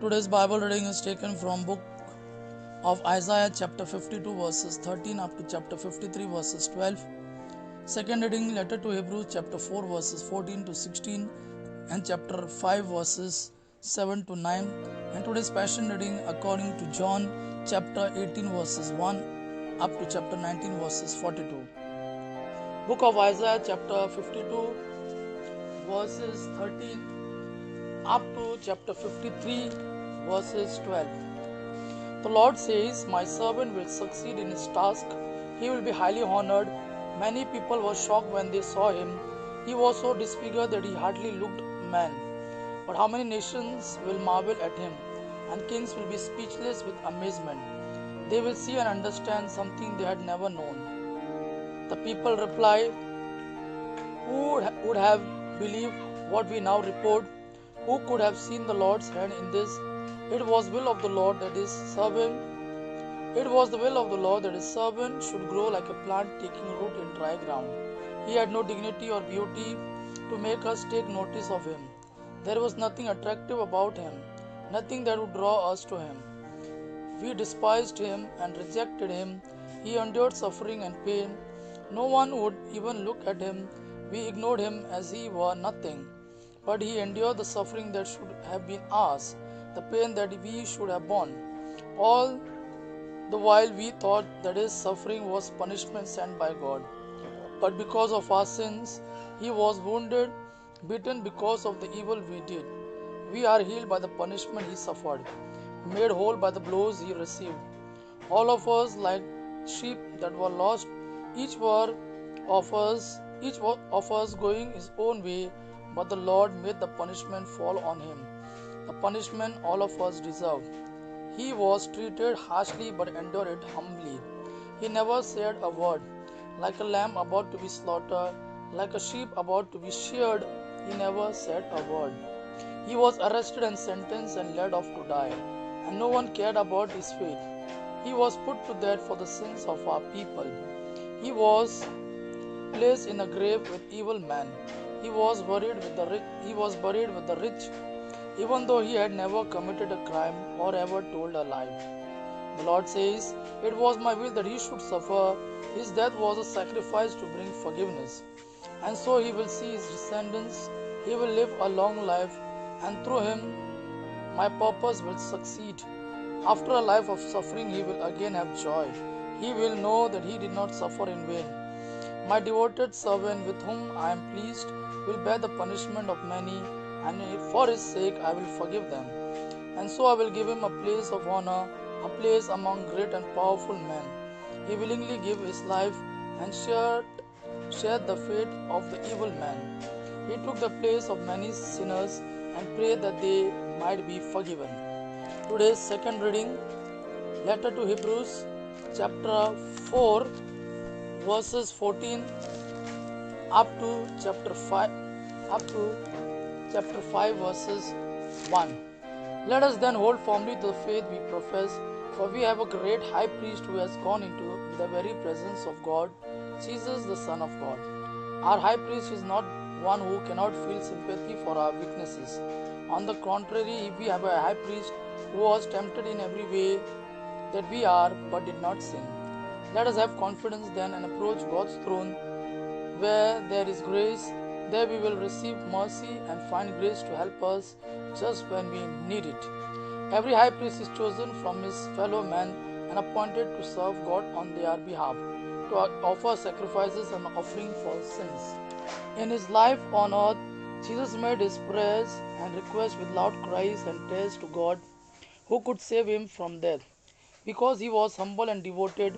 Today's Bible reading is taken from book of Isaiah chapter 52 verses 13 up to chapter 53 verses 12. Second reading, letter to Hebrews chapter 4 verses 14 to 16 and chapter 5 verses 7 to 9. And today's passion reading according to John chapter 18 verses 1 up to chapter 19 verses 42. Book of Isaiah chapter 52 verses 13 up to chapter 53 verses 12. The Lord says, "My servant will succeed in his task. He will be highly honored." Many people were shocked when they saw him. He was so disfigured that he hardly looked man. But how many nations will marvel at him, and kings will be speechless with amazement. They will see and understand something they had never known. The people replied, "Who would have believed what we now report? Who could have seen the Lord's hand in this? It was will of the Lord that his servant It was the will of the Lord that his servant should grow like a plant taking root in dry ground. He had no dignity or beauty to make us take notice of him. There was nothing attractive about him, nothing that would draw us to him. We despised him and rejected him. He endured suffering and pain. No one would even look at him. We ignored him as he were nothing. But he endured the suffering that should have been ours, the pain that we should have borne. All the while we thought that his suffering was punishment sent by God. But because of our sins, he was wounded, beaten because of the evil we did. We are healed by the punishment he suffered, made whole by the blows he received. All of us, like sheep that were lost, each of us going his own way, but the Lord made the punishment fall on him, the punishment all of us deserved. He was treated harshly but endured it humbly. He never said a word. Like a lamb about to be slaughtered, like a sheep about to be sheared, he never said a word. He was arrested and sentenced and led off to die, and no one cared about his fate. He was put to death for the sins of our people. He was placed in a grave with evil men. He was buried with the rich, even though he had never committed a crime or ever told a lie. The Lord says, "It was my will that he should suffer. His death was a sacrifice to bring forgiveness. And so he will see his descendants. He will live a long life, and through him my purpose will succeed. After a life of suffering, he will again have joy. He will know that he did not suffer in vain. My devoted servant, with whom I am pleased, will bear the punishment of many, and for his sake I will forgive them. And so I will give him a place of honor, a place among great and powerful men. He willingly gave his life and shared the fate of the evil man. He took the place of many sinners and prayed that they might be forgiven." Today's second reading, letter to Hebrews chapter 4 verses 14 up to chapter 5 verses 1. "Let us then hold firmly to the faith we profess, for we have a great high priest who has gone into the very presence of God, Jesus the Son of God. Our high priest is not one who cannot feel sympathy for our weaknesses. On the contrary, we have a high priest who was tempted in every way that we are, but did not sin. Let us have confidence then and approach God's throne where there is grace. There we will receive mercy and find grace to help us just when we need it." Every high priest is chosen from his fellow men and appointed to serve God on their behalf, to offer sacrifices and offering for sins. In his life on earth, Jesus made his prayers and requests with loud cries and tears to God, who could save him from death. Because he was humble and devoted,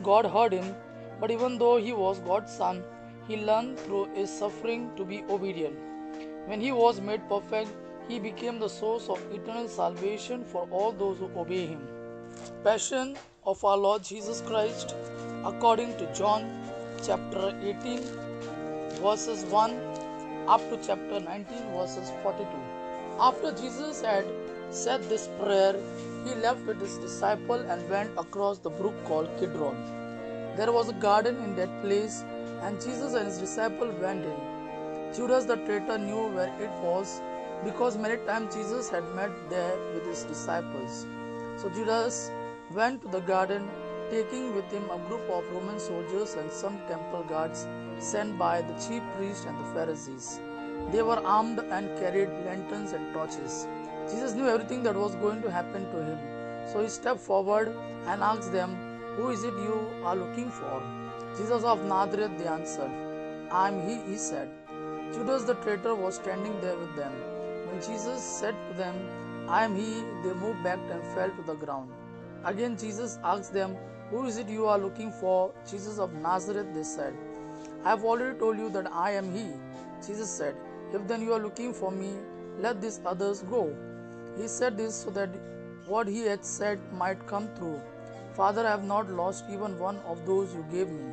God heard him, but even though he was God's son, he learned through his suffering to be obedient. When he was made perfect, he became the source of eternal salvation for all those who obey him. Passion of our Lord Jesus Christ according to John chapter 18 verses 1 up to chapter 19 verses 42. After Jesus had said this prayer, he left with his disciple and went across the brook called Kidron. There was a garden in that place, and Jesus and his disciple went in. Judas the traitor knew where it was, because many times Jesus had met there with his disciples. So Judas went to the garden, taking with him a group of Roman soldiers and some temple guards sent by the chief priests and the Pharisees. They were armed and carried lanterns and torches. Jesus knew everything that was going to happen to him. So he stepped forward and asked them, "Who is it you are looking for?" "Jesus of Nazareth," they answered. "I am he said. Judas the traitor was standing there with them. When Jesus said to them, "I am he," they moved back and fell to the ground. Again Jesus asked them, "Who is it you are looking for?" "Jesus of Nazareth," they said. "I have already told you that I am he." Jesus said, "If then you are looking for me, let these others go." He said this so that what he had said might come true. "Father, I have not lost even one of those you gave me."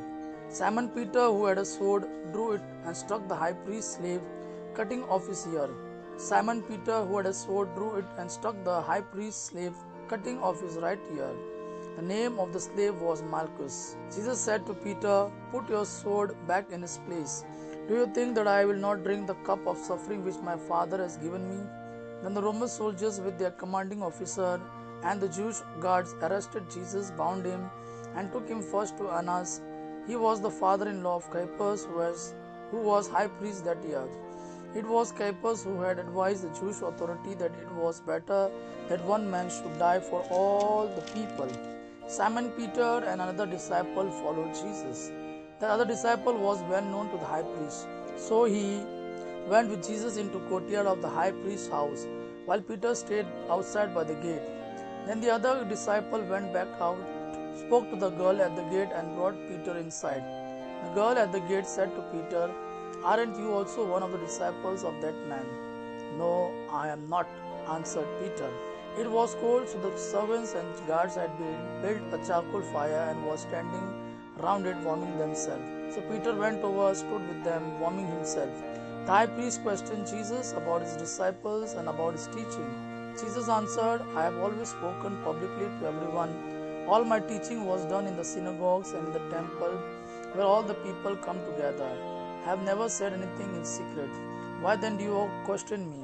Simon Peter, who had a sword, drew it and struck the high priest's slave, cutting off his ear. Simon Peter, who had a sword, drew it and struck the high priest's slave, cutting off his right ear. The name of the slave was Malchus. Jesus said to Peter, "Put your sword back in its place. Do you think that I will not drink the cup of suffering which my Father has given me?" Then the Roman soldiers with their commanding officer and the Jewish guards arrested Jesus, bound him, and took him first to Annas. He was the father-in-law of Caiaphas, who was high priest that year. It was Caiaphas who had advised the Jewish authority that it was better that one man should die for all the people. Simon Peter and another disciple followed Jesus. The other disciple was well known to the high priest. So he went with Jesus into the courtyard of the high priest's house, while Peter stayed outside by the gate. Then the other disciple went back out, spoke to the girl at the gate, and brought Peter inside. The girl at the gate said to Peter, "Aren't you also one of the disciples of that man?" "No, I am not," answered Peter. It was cold, so the servants and guards had built a charcoal fire and was standing round it warming themselves. So Peter went over, stood with them, warming himself. The high priest questioned Jesus about his disciples and about his teaching. Jesus answered, "I have always spoken publicly to everyone. All my teaching was done in the synagogues and in the temple, where all the people come together. I have never said anything in secret. Why then do you question me?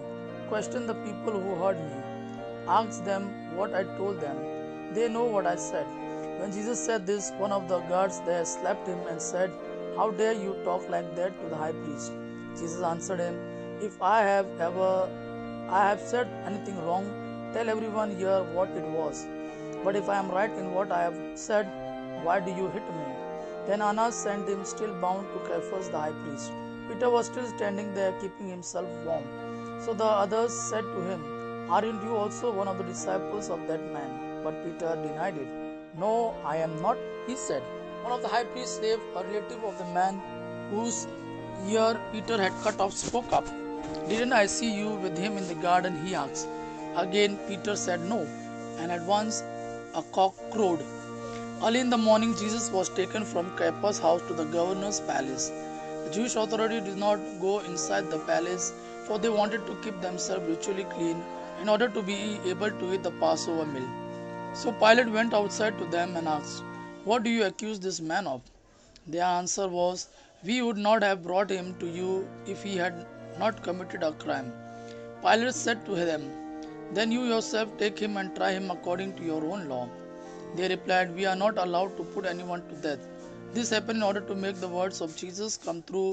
Question the people who heard me. Ask them what I told them. They know what I said." When Jesus said this, one of the guards there slapped him and said, "How dare you talk like that to the high priest?" Jesus answered him, "If I have said anything wrong, tell everyone here what it was. But if I am right in what I have said, why do you hit me?" Then Annas sent him, still bound, to Caiaphas the high priest. Peter was still standing there, keeping himself warm. So the others said to him, "Aren't you also one of the disciples of that man?" But Peter denied it. "No, I am not," he said. One of the high priest's slaves, a relative of the man whose ear Peter had cut off, spoke up. "Didn't I see you with him in the garden?" he asked. Again Peter said no, and at once a cock crowed. Early in the morning, Jesus was taken from Caiaphas' house to the governor's palace. The Jewish authority did not go inside the palace, for they wanted to keep themselves ritually clean in order to be able to eat the Passover meal. So Pilate went outside to them and asked, "What do you accuse this man of?" Their answer was, "We would not have brought him to you if he had not committed a crime." Pilate said to them, "Then you yourself take him and try him according to your own law." They replied, "We are not allowed to put anyone to death." This happened in order to make the words of Jesus come true,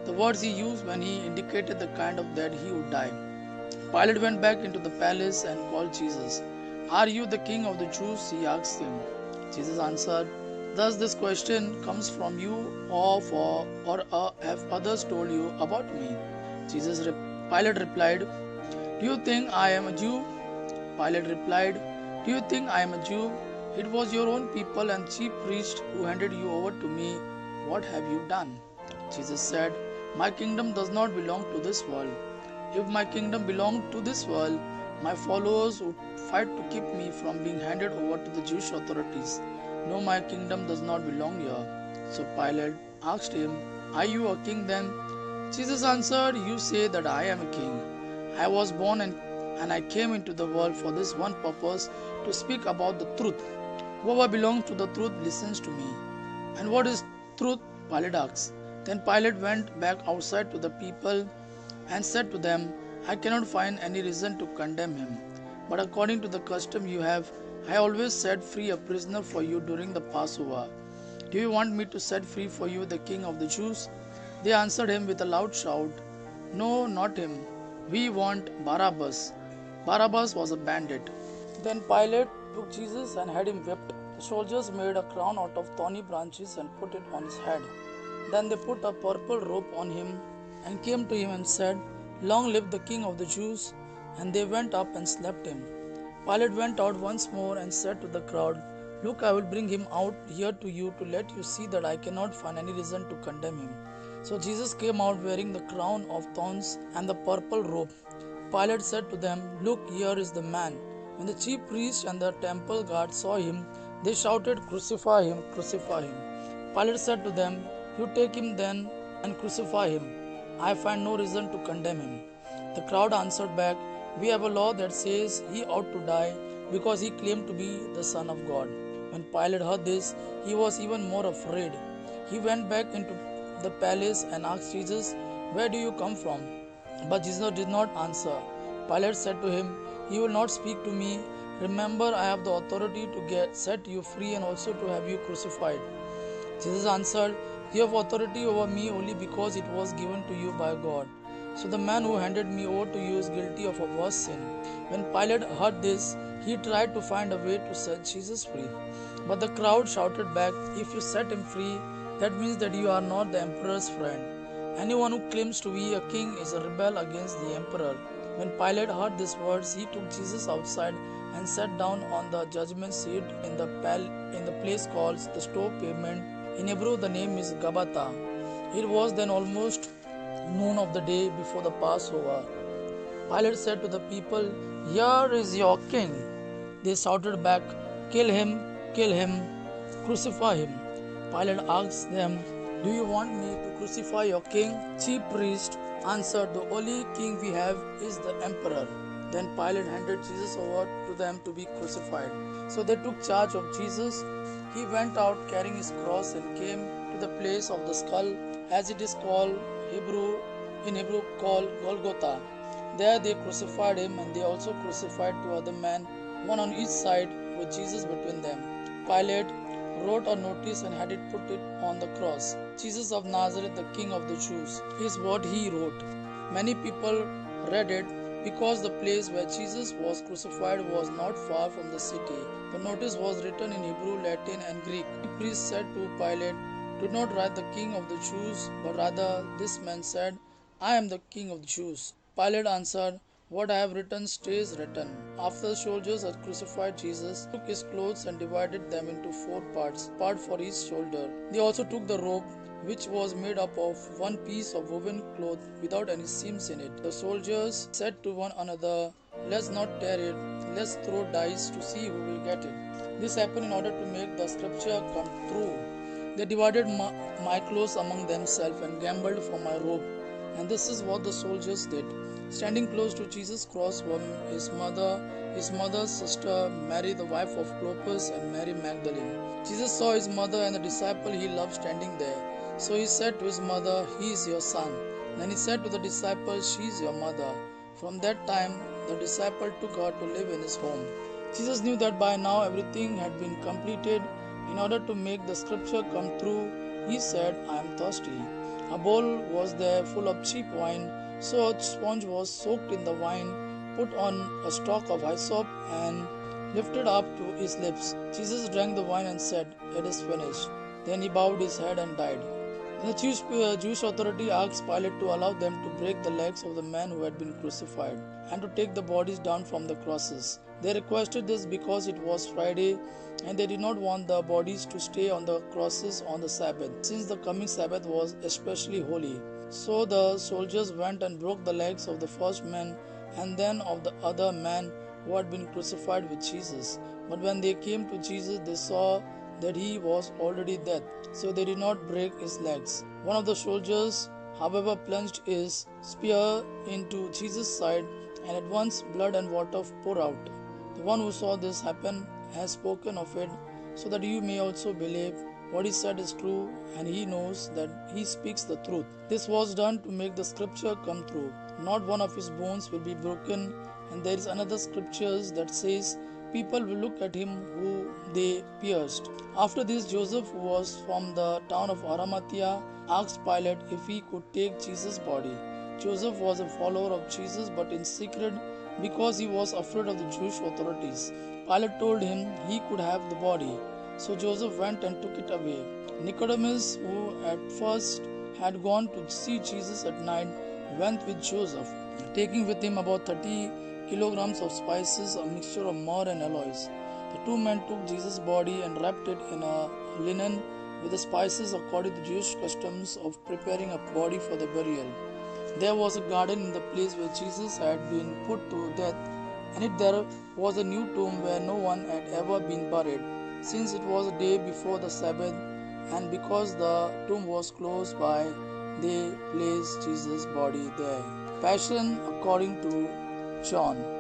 the words he used when he indicated the kind of death he would die. Pilate went back into the palace and called Jesus. "Are you the king of the Jews?" he asked him. Jesus answered, "Thus this question comes from you, or have others told you about me?" Pilate replied, "Do you think I am a Jew?" Pilate replied, "Do you think I am a Jew? It was your own people and chief priests who handed you over to me. What have you done?" Jesus said, "My kingdom does not belong to this world. If my kingdom belonged to this world, my followers would fight to keep me from being handed over to the Jewish authorities. No, my kingdom does not belong here." So Pilate asked him, "Are you a king then?" Jesus answered, "You say that I am a king. I was born and I came into the world for this one purpose, to speak about the truth. Whoever belongs to the truth listens to me." "And what is truth?" Pilate asked. Then Pilate went back outside to the people and said to them, I cannot find any reason to condemn him. But according to the custom you have, I always set free a prisoner for you during the Passover. Do you want me to set free for you the king of the Jews? They answered him with a loud shout, No, not him. We want Barabbas. Barabbas was a bandit. Then Pilate took Jesus and had him whipped. The soldiers made a crown out of thorny branches and put it on his head. Then they put a purple robe on him and came to him and said, Long live the King of the Jews! And they went up and slapped him. Pilate went out once more and said to the crowd, Look, I will bring him out here to you to let you see that I cannot find any reason to condemn him. So Jesus came out wearing the crown of thorns and the purple robe. Pilate said to them, Look, here is the man. When the chief priests and the temple guards saw him, they shouted, Crucify him, crucify him. Pilate said to them, You take him then and crucify him. I find no reason to condemn him. The crowd answered back, We have a law that says he ought to die because he claimed to be the Son of God. When Pilate heard this, he was even more afraid. He went back into the palace and asked Jesus, Where do you come from? But Jesus did not answer. Pilate said to him, You will not speak to me. Remember, I have the authority to set you free and also to have you crucified. Jesus answered, You have authority over me only because it was given to you by God. So the man who handed me over to you is guilty of a worse sin. When Pilate heard this, he tried to find a way to set Jesus free. But the crowd shouted back, If you set him free, that means that you are not the emperor's friend. Anyone who claims to be a king is a rebel against the emperor. When Pilate heard these words, he took Jesus outside and sat down on the judgment seat in the place called the Stone Pavement. In Hebrew, the name is Gabbatha. It was then almost noon of the day before the Passover. Pilate said to the people, Here is your king. They shouted back, Kill him, crucify him. Pilate asked them, Do you want me to crucify your king? Chief priest answered, The only king we have is the emperor. Then Pilate handed Jesus over to them to be crucified. So they took charge of Jesus. He went out carrying his cross and came to the place of the skull, as it is called in Hebrew called Golgotha. There they crucified him, and they also crucified two other men, one on each side, with Jesus between them. Pilate wrote a notice and had it put it on the cross. Jesus of Nazareth, the King of the Jews, is what he wrote. Many people read it because the place where Jesus was crucified was not far from the city. The notice was written in Hebrew, Latin, and Greek. The priest said to Pilate, Do not write the King of the Jews, but rather this man said, I am the King of the Jews. Pilate answered, What I have written stays written. After the soldiers had crucified Jesus, took his clothes and divided them into 4 parts, part for each shoulder. They also took the robe, which was made up of one piece of woven cloth without any seams in it. The soldiers said to one another, Let's not tear it, let's throw dice to see who will get it. This happened in order to make the scripture come true. They divided my clothes among themselves and gambled for my robe. And this is what the soldiers did. Standing close to Jesus' cross were his mother's sister, Mary, the wife of Clopas, and Mary Magdalene. Jesus saw his mother and the disciple he loved standing there. So he said to his mother, He is your son. Then he said to the disciple, She is your mother. From that time, the disciple took her to live in his home. Jesus knew that by now everything had been completed. In order to make the scripture come true, he said, I am thirsty. A bowl was there full of cheap wine, so a sponge was soaked in the wine, put on a stalk of hyssop, and lifted up to his lips. Jesus drank the wine and said, It is finished. Then he bowed his head and died. Then the Jewish authority asked Pilate to allow them to break the legs of the men who had been crucified and to take the bodies down from the crosses. They requested this because it was Friday and they did not want the bodies to stay on the crosses on the Sabbath, since the coming Sabbath was especially holy. So the soldiers went and broke the legs of the first man and then of the other man who had been crucified with Jesus. But when they came to Jesus, they saw that he was already dead, so they did not break his legs. One of the soldiers, however, plunged his spear into Jesus' side, and at once blood and water poured out. The one who saw this happen has spoken of it, so that you may also believe. What he said is true, and he knows that he speaks the truth. This was done to make the scripture come true. not one of his bones will be broken. And there is another scriptures that says, people will look at him who they pierced. After this, Joseph, who was from the town of Arimathea, asked Pilate if he could take Jesus' body. Joseph was a follower of Jesus, but in secret because he was afraid of the Jewish authorities. Pilate told him he could have the body. So Joseph went and took it away. Nicodemus, who at first had gone to see Jesus at night, went with Joseph, taking with him about 30 kilograms of spices, a mixture of myrrh and aloes. The two men took Jesus' body and wrapped it in a linen with the spices according to Jewish customs of preparing a body for the burial. There was a garden in the place where Jesus had been put to death, and there was a new tomb where no one had ever been buried, since it was a day before the Sabbath, and because the tomb was close by, they placed Jesus' body there. Passion according to John.